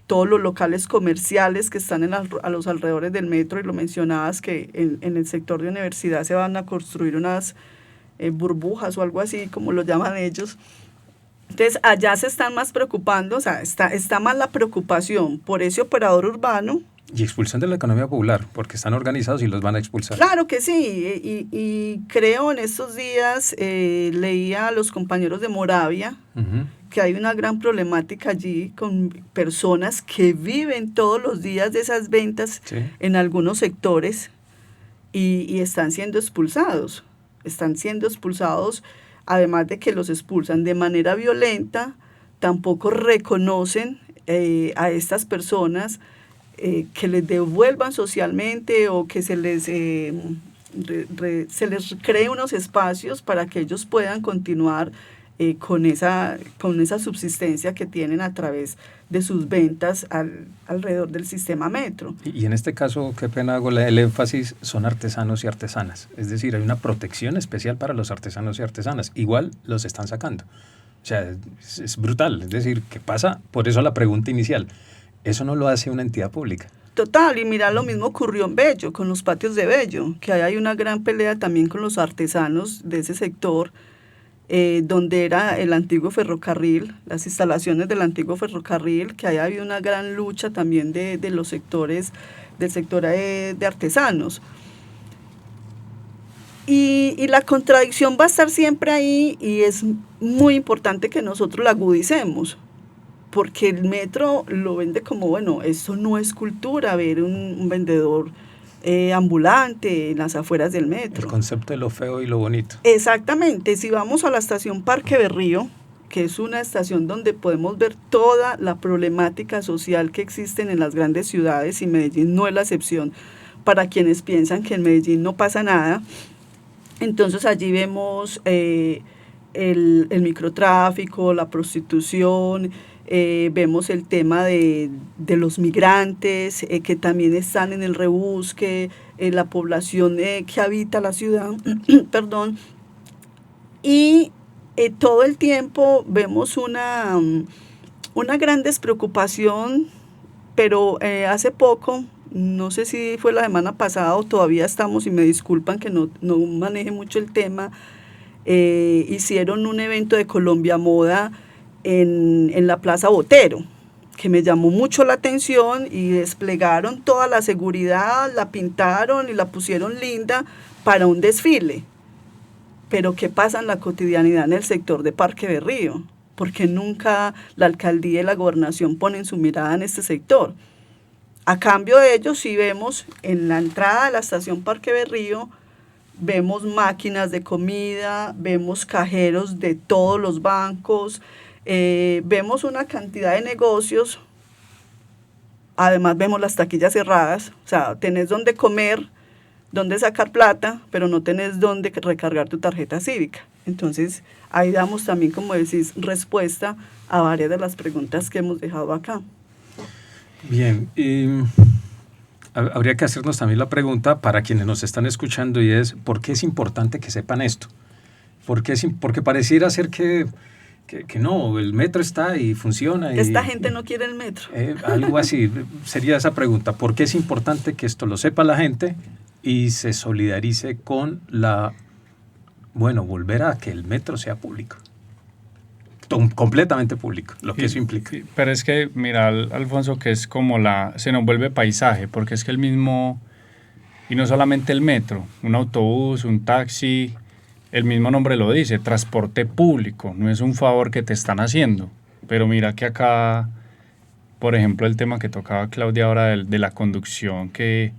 Todos los locales comerciales que están a los alrededores del metro, y lo mencionabas que en el sector de universidad se van a construir unas burbujas o algo así, como lo llaman ellos. Entonces, allá se están más preocupando, o sea, está más la preocupación por ese operador urbano. Y expulsión de la economía popular, porque están organizados y los van a expulsar. Claro que sí, y creo en estos días, leía a los compañeros de Moravia, que hay una gran problemática allí con personas que viven todos los días de esas ventas en algunos sectores y están siendo expulsados. Además de que los expulsan de manera violenta, tampoco reconocen a estas personas que les devuelvan socialmente o que se les cree unos espacios para que ellos puedan continuar con esa subsistencia que tienen a través de sus ventas alrededor del sistema metro. Y en este caso, qué pena hago el énfasis, son artesanos y artesanas. Es decir, hay una protección especial para los artesanos y artesanas. Igual los están sacando. O sea, es brutal. Es decir, ¿qué pasa? Por eso la pregunta inicial. Eso no lo hace una entidad pública. Total, y mira, lo mismo ocurrió en Bello, con los patios de Bello, que ahí hay una gran pelea también con los artesanos de ese sector, donde era el antiguo ferrocarril, las instalaciones del antiguo ferrocarril, que ahí había una gran lucha también de los sectores, del sector de artesanos. Y la contradicción va a estar siempre ahí y es muy importante que nosotros la agudicemos, porque el metro lo vende como, bueno, eso no es cultura, ver un vendedor ambulante en las afueras del metro. El concepto de lo feo y lo bonito. Exactamente, si vamos a la estación Parque Berrío, que es una estación donde podemos ver toda la problemática social que existen en las grandes ciudades, y Medellín no es la excepción, para quienes piensan que en Medellín no pasa nada, entonces allí vemos el microtráfico, la prostitución, vemos el tema de los migrantes que también están en el rebusque, la población que habita la ciudad, perdón, y todo el tiempo vemos una gran despreocupación, pero hace poco, no sé si fue la semana pasada o todavía estamos, y me disculpan que no maneje mucho el tema, hicieron un evento de Colombia Moda en la Plaza Botero, que me llamó mucho la atención, y desplegaron toda la seguridad, la pintaron y la pusieron linda para un desfile. Pero ¿qué pasa en la cotidianidad en el sector de Parque Berrío? Porque nunca la alcaldía y la gobernación ponen su mirada en este sector. A cambio de ello, sí vemos en la entrada de la estación Parque Berrío, vemos máquinas de comida, vemos cajeros de todos los bancos, vemos una cantidad de negocios, además vemos las taquillas cerradas, o sea, tenés donde comer, donde sacar plata, pero no tenés donde recargar tu tarjeta cívica. Entonces, ahí damos también, como decís, respuesta a varias de las preguntas que hemos dejado acá. Bien, habría que hacernos también la pregunta para quienes nos están escuchando, y es, ¿por qué es importante que sepan esto? Porque pareciera ser que no, el metro está y funciona. Esta gente no quiere el metro. Algo así, sería esa pregunta. ¿Por qué es importante que esto lo sepa la gente y se solidarice con volver a que el metro sea público? Completamente público, lo que eso implica. Pero es que, mira, Alfonso, que es como se nos vuelve paisaje, porque es que el mismo, y no solamente el metro, un autobús, un taxi, el mismo nombre lo dice, transporte público, no es un favor que te están haciendo. Pero mira que acá, por ejemplo, el tema que tocaba Claudia ahora de la conducción, que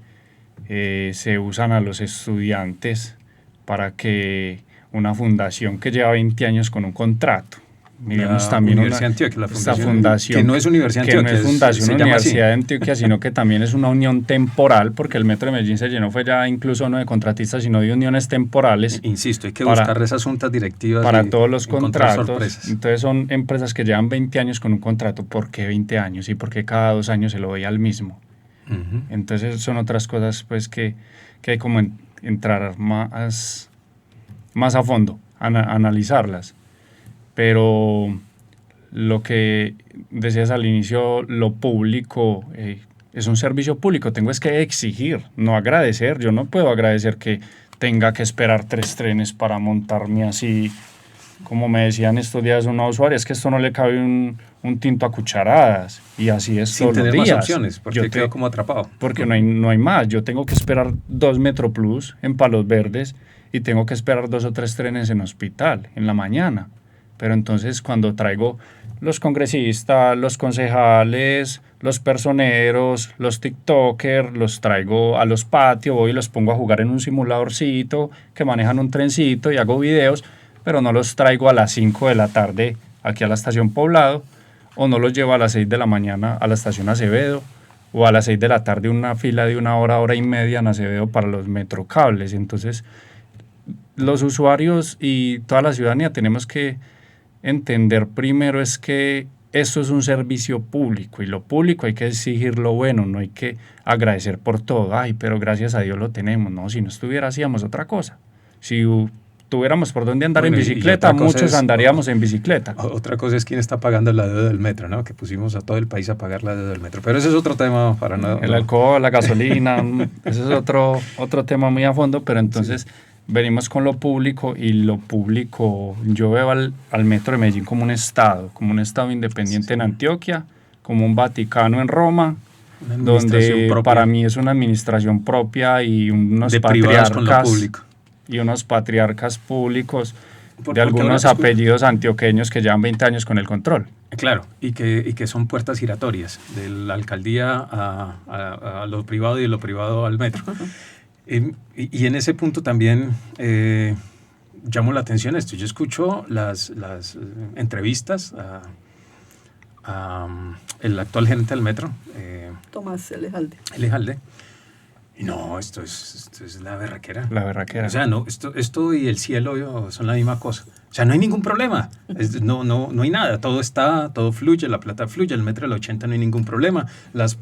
se usan a los estudiantes para que una fundación que lleva 20 años con un contrato, miremos también Universidad de Antioquia, esta fundación, que no es Universidad de Antioquia, Antioquia, que no es fundación Universidad así. de Antioquia, sino que también es una unión temporal, porque el Metro de Medellín se llenó, fue ya incluso no de contratistas, sino de uniones temporales. Insisto, hay que buscar esas juntas directivas para todos los contratos. Sorpresas. Entonces son empresas que llevan 20 años con un contrato. ¿Por qué 20 años? ¿Y por qué cada 2 años se lo doy al mismo? Entonces son otras cosas pues que hay como entrar más a fondo, analizarlas. Pero lo que decías al inicio, lo público es un servicio público. Tengo es que exigir, no agradecer. Yo no puedo agradecer que tenga que esperar 3 trenes para montarme así. Como me decían estos días una usuaria, es que esto no le cabe un tinto a cucharadas. Y así es sin todos tener los días. Más opciones, porque quedo como atrapado. Porque no hay más. Yo tengo que esperar 2 Metroplus en Palos Verdes y tengo que esperar 2 o 3 trenes en Hospital en la mañana. Pero entonces cuando traigo los congresistas, los concejales, los personeros, los tiktokers, los traigo a los patios, voy y los pongo a jugar en un simuladorcito que manejan un trencito y hago videos, pero no los traigo a las 5 de la tarde aquí a la estación Poblado, o no los llevo a las 6 de la mañana a la estación Acevedo, o a las 6 de la tarde una fila de 1 hora, hora y media en Acevedo para los metrocables. Entonces los usuarios y toda la ciudadanía tenemos que entender primero es que esto es un servicio público y lo público hay que exigir lo bueno, no hay que agradecer por todo. Ay, pero gracias a Dios lo tenemos. No, si no estuviera hacíamos otra cosa. Si tuviéramos por dónde andar en bicicleta, muchos andaríamos en bicicleta. Otra cosa es quién está pagando la deuda del metro, ¿no? Que pusimos a todo el país a pagar la deuda del metro. Pero ese es otro tema para no... El alcohol, la gasolina, ese es otro tema muy a fondo, pero entonces... Sí. Venimos con lo público y lo público, yo veo al Metro de Medellín como un estado independiente en Antioquia, como un Vaticano en Roma, donde propia. Para mí es una administración propia y unos de patriarcas con lo público. Y unos patriarcas públicos de algunos apellidos antioqueños que llevan 20 años con el control. Claro, y que son puertas giratorias de la alcaldía a lo privado y de lo privado al metro. Y en ese punto también llamo la atención esto. Yo escucho las entrevistas a el actual gerente del metro, Tomás Elejalde. Y no, esto es la berraquera. La berraquera. O sea, no, esto y el cielo son la misma cosa. O sea, no hay ningún problema. No hay nada. Todo fluye, la plata fluye, el metro del 80 no hay ningún problema. Las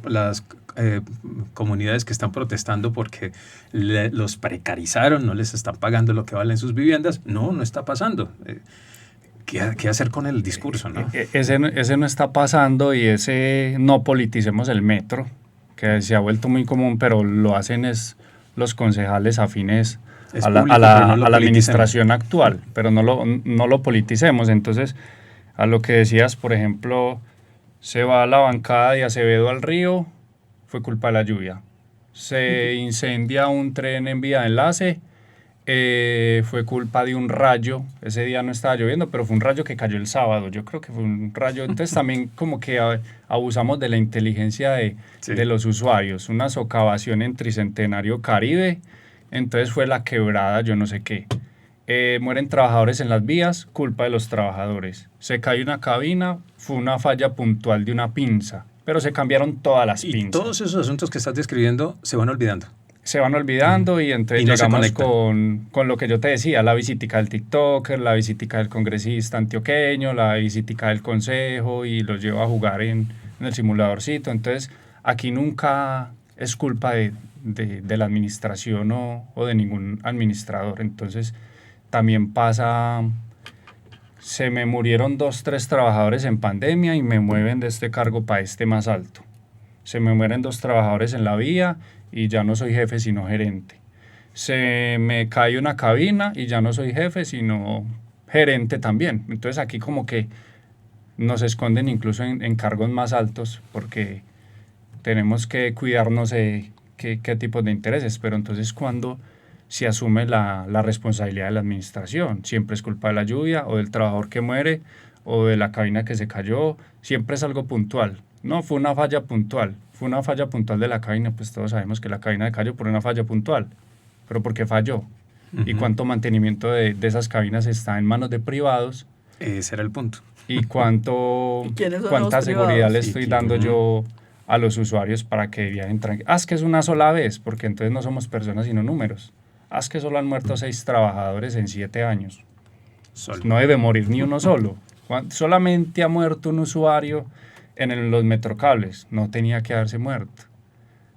comunidades que están protestando porque los precarizaron, no les están pagando lo que valen sus viviendas, no está pasando. ¿Qué hacer con el discurso, no? Ese no está pasando y ese no politicemos el metro, que se ha vuelto muy común, pero lo hacen los concejales afines a la administración actual, pero no lo politicemos. Entonces, a lo que decías, por ejemplo, se va a la bancada de Acevedo al río, fue culpa de la lluvia. Se incendia un tren en vía de enlace, fue culpa de un rayo. Ese día no estaba lloviendo, pero fue un rayo que cayó el sábado. Yo creo que fue un rayo. Entonces también como que abusamos de la inteligencia de los usuarios. Una socavación en Tricentenario Caribe, entonces fue la quebrada, yo no sé qué. Mueren trabajadores en las vías, culpa de los trabajadores. Se cae una cabina, fue una falla puntual de una pinza, pero se cambiaron todas las pinzas. Y todos esos asuntos que estás describiendo se van olvidando. Y entonces llegamos con lo que yo te decía, la visitica del tiktoker, la visitica del congresista antioqueño, la visitica del consejo y los llevo a jugar en el simuladorcito. Entonces aquí nunca es culpa de la administración o de ningún administrador. Entonces también pasa, se me murieron 2, 3 trabajadores en pandemia y me mueven de este cargo para este más alto. Se me mueren 2 trabajadores en la vía y ya no soy jefe sino gerente. Se me cae una cabina y ya no soy jefe sino gerente también. Entonces aquí como que nos esconden incluso en cargos más altos porque tenemos que cuidarnos de qué tipos de intereses, pero entonces cuando se asume la responsabilidad de la administración, siempre es culpa de la lluvia o del trabajador que muere o de la cabina que se cayó, siempre es algo puntual. No, fue una falla puntual de la cabina, pues todos sabemos que la cabina cayó por una falla puntual, pero ¿por qué falló? Uh-huh. ¿Y cuánto mantenimiento de esas cabinas está en manos de privados? Ese era el punto. y ¿Quiénes son cuánta los seguridad privados? le estoy dando yo a los usuarios para que viajen tranquilos. Es que es una sola vez, porque entonces no somos personas sino números. Es que solo han muerto 6 trabajadores en 7 años. Solo. No debe morir ni uno solo. Solamente ha muerto un usuario en los metrocables. No tenía que haberse muerto.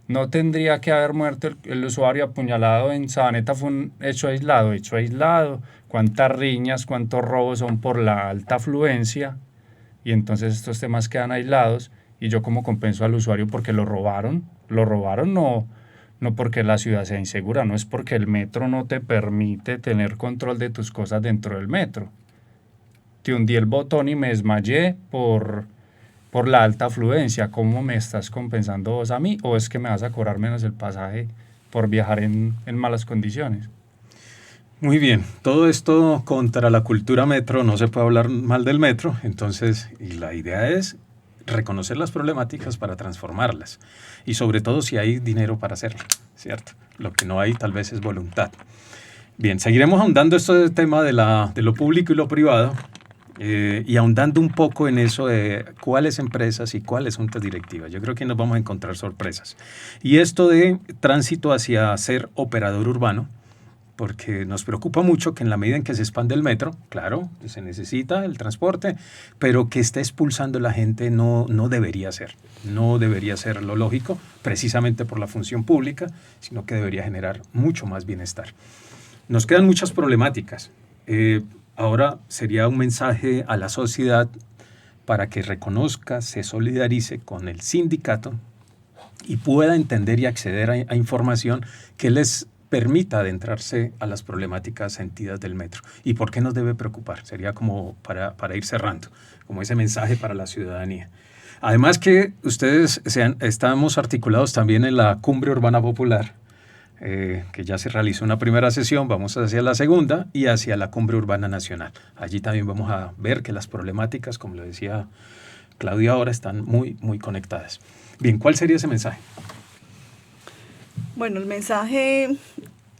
No tendría que haber muerto el usuario apuñalado en Sabaneta. Fue un hecho aislado. Cuántas riñas, cuántos robos son por la alta afluencia. Y entonces estos temas quedan aislados. Y yo como compenso al usuario porque lo robaron no porque la ciudad sea insegura, no es porque el metro no te permite tener control de tus cosas dentro del metro. Te hundí el botón y me desmayé por la alta afluencia. ¿Cómo me estás compensando vos a mí? ¿O es que me vas a cobrar menos el pasaje por viajar en malas condiciones? Muy bien, todo esto contra la cultura metro, no se puede hablar mal del metro, entonces, y la idea es reconocer las problemáticas para transformarlas, y sobre todo si hay dinero para hacerlo, ¿cierto? Lo que no hay tal vez es voluntad. Bien, seguiremos ahondando este tema de lo público y lo privado, y ahondando un poco en eso de cuáles empresas y cuáles juntas directivas. Yo creo que nos vamos a encontrar sorpresas. Y esto de tránsito hacia ser operador urbano, porque nos preocupa mucho que en la medida en que se expande el metro, claro, se necesita el transporte, pero que esté expulsando la gente no debería ser. No debería ser lo lógico, precisamente por la función pública, sino que debería generar mucho más bienestar. Nos quedan muchas problemáticas. Ahora sería un mensaje a la sociedad para que reconozca, se solidarice con el sindicato y pueda entender y acceder a información que les permita adentrarse a las problemáticas sentidas del metro. ¿Y por qué nos debe preocupar? Sería como para ir cerrando, como ese mensaje para la ciudadanía. Además que ustedes estamos articulados también en la Cumbre Urbana Popular, que ya se realizó una primera sesión, vamos hacia la segunda y hacia la Cumbre Urbana Nacional. Allí también vamos a ver que las problemáticas, como lo decía Claudia ahora, están muy, muy conectadas. Bien, ¿cuál sería ese mensaje? Bueno, el mensaje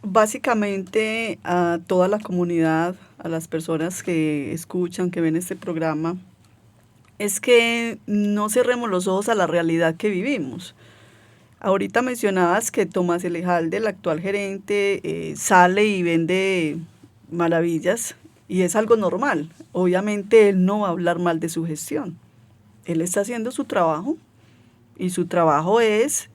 básicamente a toda la comunidad, a las personas que escuchan, que ven este programa, es que no cerremos los ojos a la realidad que vivimos. Ahorita mencionabas que Tomás Elejalde, el actual gerente, sale y vende maravillas y es algo normal. Obviamente él no va a hablar mal de su gestión. Él está haciendo su trabajo y su trabajo es...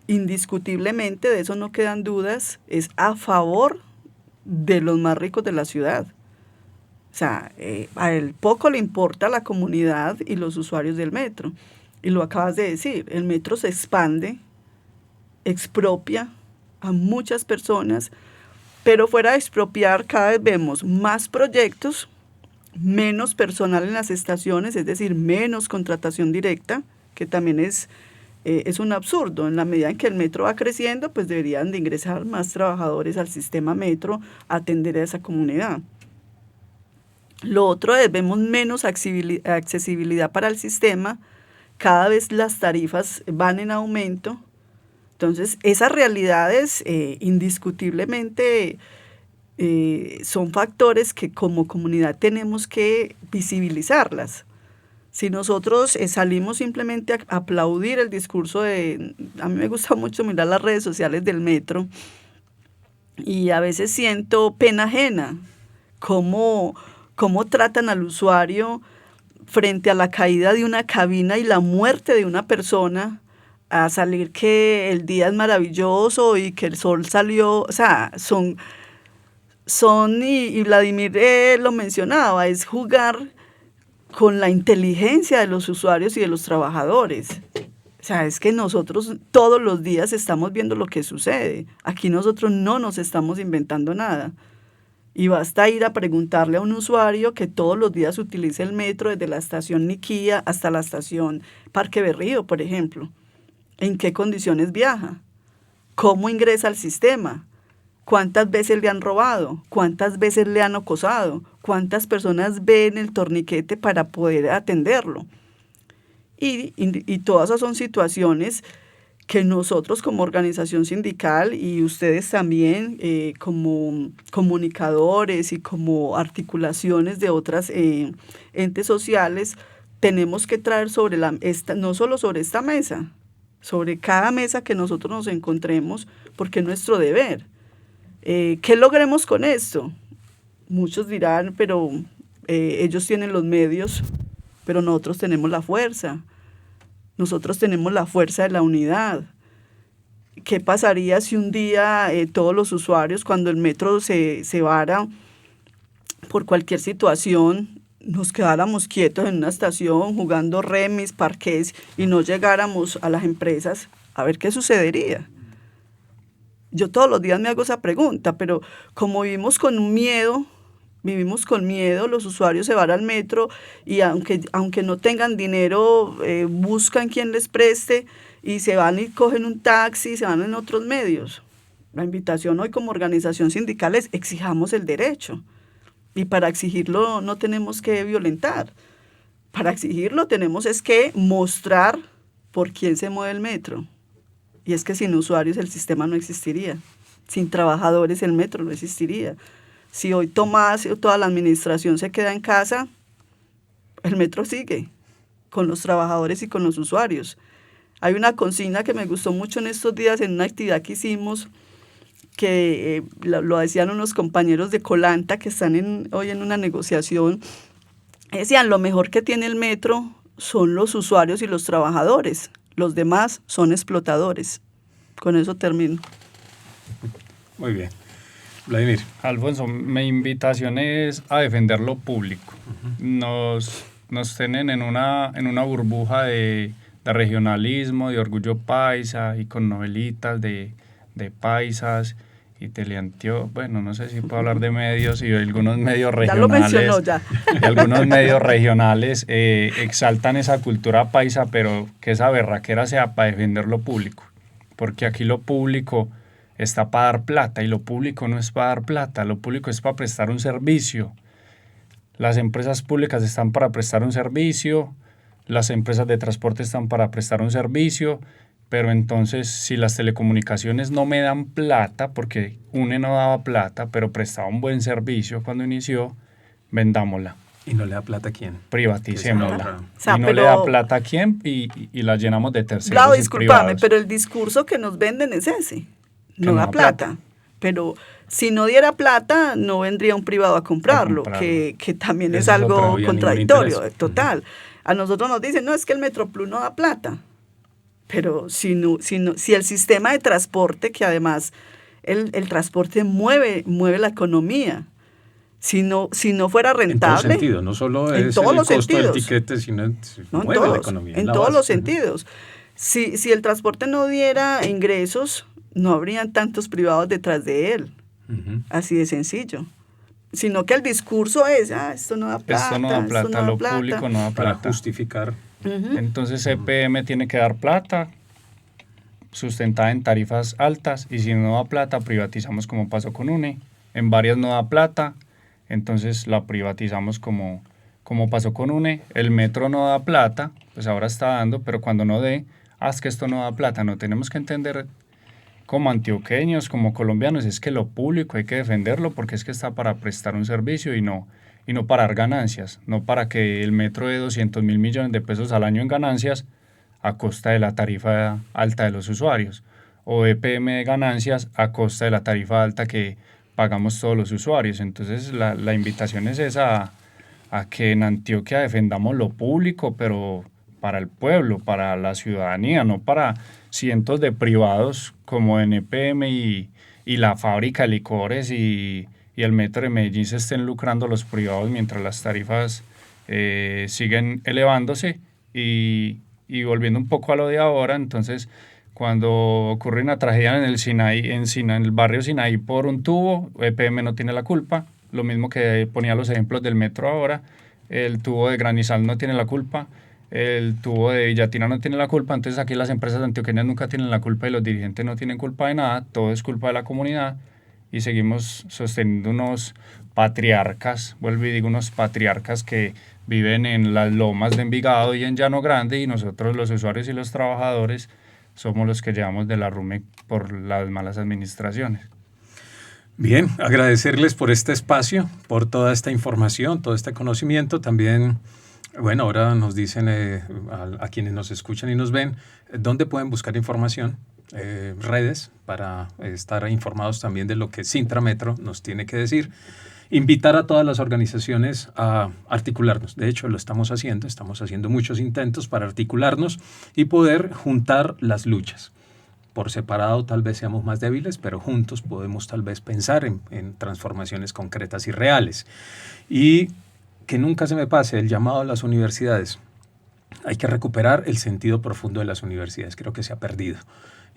indiscutiblemente, de eso no quedan dudas, es a favor de los más ricos de la ciudad. O sea, a él poco le importa la comunidad y los usuarios del metro. Y lo acabas de decir, el metro se expande, expropia a muchas personas, pero fuera de expropiar cada vez vemos más proyectos, menos personal en las estaciones, es decir, menos contratación directa, que también es un absurdo. En la medida en que el metro va creciendo, pues deberían de ingresar más trabajadores al sistema metro a atender a esa comunidad. Lo otro es, vemos menos accesibilidad para el sistema, cada vez las tarifas van en aumento. Entonces, esas realidades indiscutiblemente son factores que como comunidad tenemos que visibilizarlas. Si nosotros salimos simplemente a aplaudir el discurso a mí me gusta mucho mirar las redes sociales del metro y a veces siento pena ajena, cómo tratan al usuario frente a la caída de una cabina y la muerte de una persona, a salir que el día es maravilloso y que el sol salió, o sea, y Vladimir lo mencionaba, es jugar con la inteligencia de los usuarios y de los trabajadores. O sea, es que nosotros todos los días estamos viendo lo que sucede. Aquí nosotros no nos estamos inventando nada. Y basta ir a preguntarle a un usuario que todos los días utiliza el metro desde la estación Niquía hasta la estación Parque Berrío, por ejemplo. ¿En qué condiciones viaja? ¿Cómo ingresa al sistema? ¿Cuántas veces le han robado? ¿Cuántas veces le han acosado? ¿Cuántas personas ven el torniquete para poder atenderlo? Y todas esas son situaciones que nosotros como organización sindical y ustedes también como comunicadores y como articulaciones de otras entes sociales, tenemos que traer sobre no solo sobre esta mesa, sobre cada mesa que nosotros nos encontremos, porque es nuestro deber. ¿Qué logremos con esto? Muchos dirán, pero ellos tienen los medios, pero nosotros tenemos la fuerza. Nosotros tenemos la fuerza de la unidad. ¿Qué pasaría si un día todos los usuarios, cuando el metro se vara por cualquier situación, nos quedáramos quietos en una estación jugando remis, parqués y no llegáramos a las empresas? A ver qué sucedería. Yo todos los días me hago esa pregunta, pero como vivimos con miedo, los usuarios se van al metro y aunque no tengan dinero, buscan quien les preste y se van y cogen un taxi, se van en otros medios. La invitación hoy como organización sindical es exijamos el derecho. Y para exigirlo no tenemos que violentar. Para exigirlo tenemos es que mostrar por quién se mueve el metro. Y es que sin usuarios el sistema no existiría. Sin trabajadores el metro no existiría. Si hoy Tomás o toda la administración se queda en casa, el metro sigue con los trabajadores y con los usuarios. Hay una consigna que me gustó mucho en estos días en una actividad que hicimos, que lo decían unos compañeros de Colanta que están hoy en una negociación. Decían, lo mejor que tiene el metro son los usuarios y los trabajadores. Los demás son explotadores. Con eso termino. Muy bien. Vladimir. Alfonso, mi invitación es a defender lo público. Nos tienen en una burbuja de regionalismo, de orgullo paisa y con novelitas de paisas y teleantio. Bueno, no sé si puedo hablar de medios y algunos medios regionales. Ya lo mencionó ya. Y algunos medios regionales exaltan esa cultura paisa, pero que esa berraquera sea para defender lo público. Porque aquí lo público está para dar plata y lo público no es para dar plata, lo público es para prestar un servicio. Las empresas públicas están para prestar un servicio, las empresas de transporte están para prestar un servicio, pero entonces si las telecomunicaciones no me dan plata, porque UNE no daba plata, pero prestaba un buen servicio cuando inició, vendámosla. ¿Y no le da plata a quién? Privaticémosla. O sea, y no le da plata a quién y la llenamos de terceros. Claro, discúlpame, pero el discurso que nos venden es ese. No da plata. Pero si no diera plata, no vendría un privado a comprarlo. Que también es algo contradictorio, total. A nosotros nos dicen, no, es que el Metroplus no da plata. Pero si el sistema de transporte, que además el transporte mueve la economía, si no fuera rentable... En todo sentido, no solo es el costo del tiquete, sino mueve la economía. En todos los sentidos. Si el transporte no diera ingresos, no habrían tantos privados detrás de él. Así de sencillo. Sino que el discurso es, esto no da plata. Esto no da plata, lo público no da plata. Para justificar. Entonces EPM tiene que dar plata, sustentada en tarifas altas, y si no da plata, privatizamos como pasó con UNE. En varias no da plata, entonces la privatizamos como pasó con UNE. El metro no da plata, pues ahora está dando, pero cuando no dé, es que esto no da plata. No tenemos que entender como antioqueños, como colombianos, es que lo público hay que defenderlo porque es que está para prestar un servicio y no para dar ganancias, no para que el metro de 200.000 millones de pesos al año en ganancias a costa de la tarifa alta de los usuarios, o EPM de ganancias a costa de la tarifa alta que pagamos todos los usuarios. Entonces la invitación es esa, a que en Antioquia defendamos lo público, pero para el pueblo, para la ciudadanía, no para cientos de privados como en EPM y la fábrica de licores y el metro de Medellín se estén lucrando los privados mientras las tarifas siguen elevándose. Y volviendo un poco a lo de ahora, entonces cuando ocurre una tragedia en el barrio Sinaí por un tubo, EPM no tiene la culpa, lo mismo que ponía los ejemplos del metro ahora, el tubo de Granizal no tiene la culpa, el tubo de Villatina no tiene la culpa. Entonces aquí las empresas antioqueñas nunca tienen la culpa y los dirigentes no tienen culpa de nada, todo es culpa de la comunidad y seguimos sosteniendo unos patriarcas, vuelvo y digo unos patriarcas que viven en las lomas de Envigado y en Llano Grande, y nosotros los usuarios y los trabajadores somos los que llevamos de la RUME por las malas administraciones. Bien, agradecerles por este espacio, por toda esta información, todo este conocimiento. También, bueno, ahora nos dicen a quienes nos escuchan y nos ven, ¿dónde pueden buscar información? Redes para estar informados también de lo que Cintra Metro nos tiene que decir. Invitar a todas las organizaciones a articularnos. De hecho, lo estamos haciendo muchos intentos para articularnos y poder juntar las luchas. Por separado tal vez seamos más débiles, pero juntos podemos tal vez pensar en transformaciones concretas y reales. Y que nunca se me pase el llamado a las universidades. Hay que recuperar el sentido profundo de las universidades, creo que se ha perdido,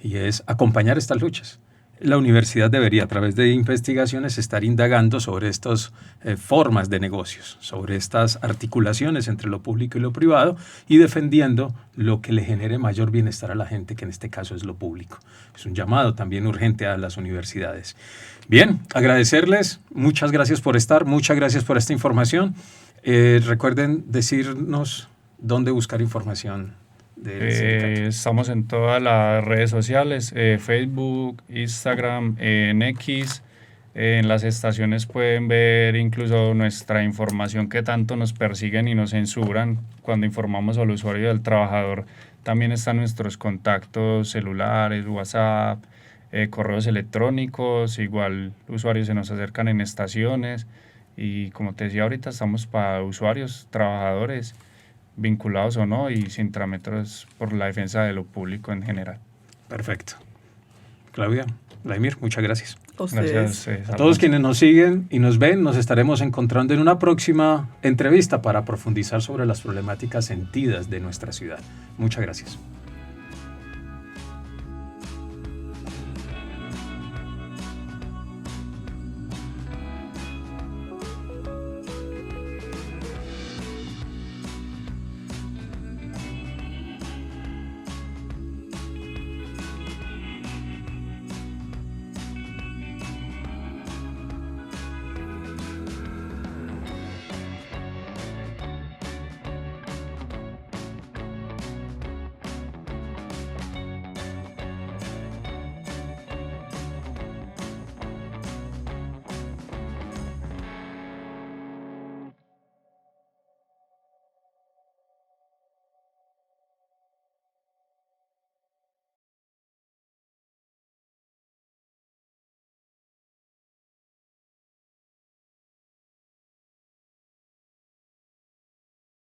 y es acompañar estas luchas. La universidad debería, a través de investigaciones, estar indagando sobre estas formas de negocios, sobre estas articulaciones entre lo público y lo privado y defendiendo lo que le genere mayor bienestar a la gente, que en este caso es lo público. Es un llamado también urgente a las universidades. Bien, agradecerles, muchas gracias por estar, muchas gracias por esta información. Recuerden decirnos dónde buscar información. Estamos en todas las redes sociales, Facebook, Instagram, en X. En las estaciones pueden ver incluso nuestra información que tanto nos persiguen y nos censuran cuando informamos al usuario y al trabajador. También están nuestros contactos celulares, WhatsApp, correos electrónicos. Igual usuarios se nos acercan en estaciones y, como te decía ahorita, estamos para usuarios, trabajadores, vinculados o no, y Cintra Metro es por la defensa de lo público en general. Perfecto. Claudia, Vladimir, muchas gracias. Gracias a todos quienes nos siguen y nos ven. Nos estaremos encontrando en una próxima entrevista para profundizar sobre las problemáticas sentidas de nuestra ciudad. Muchas gracias.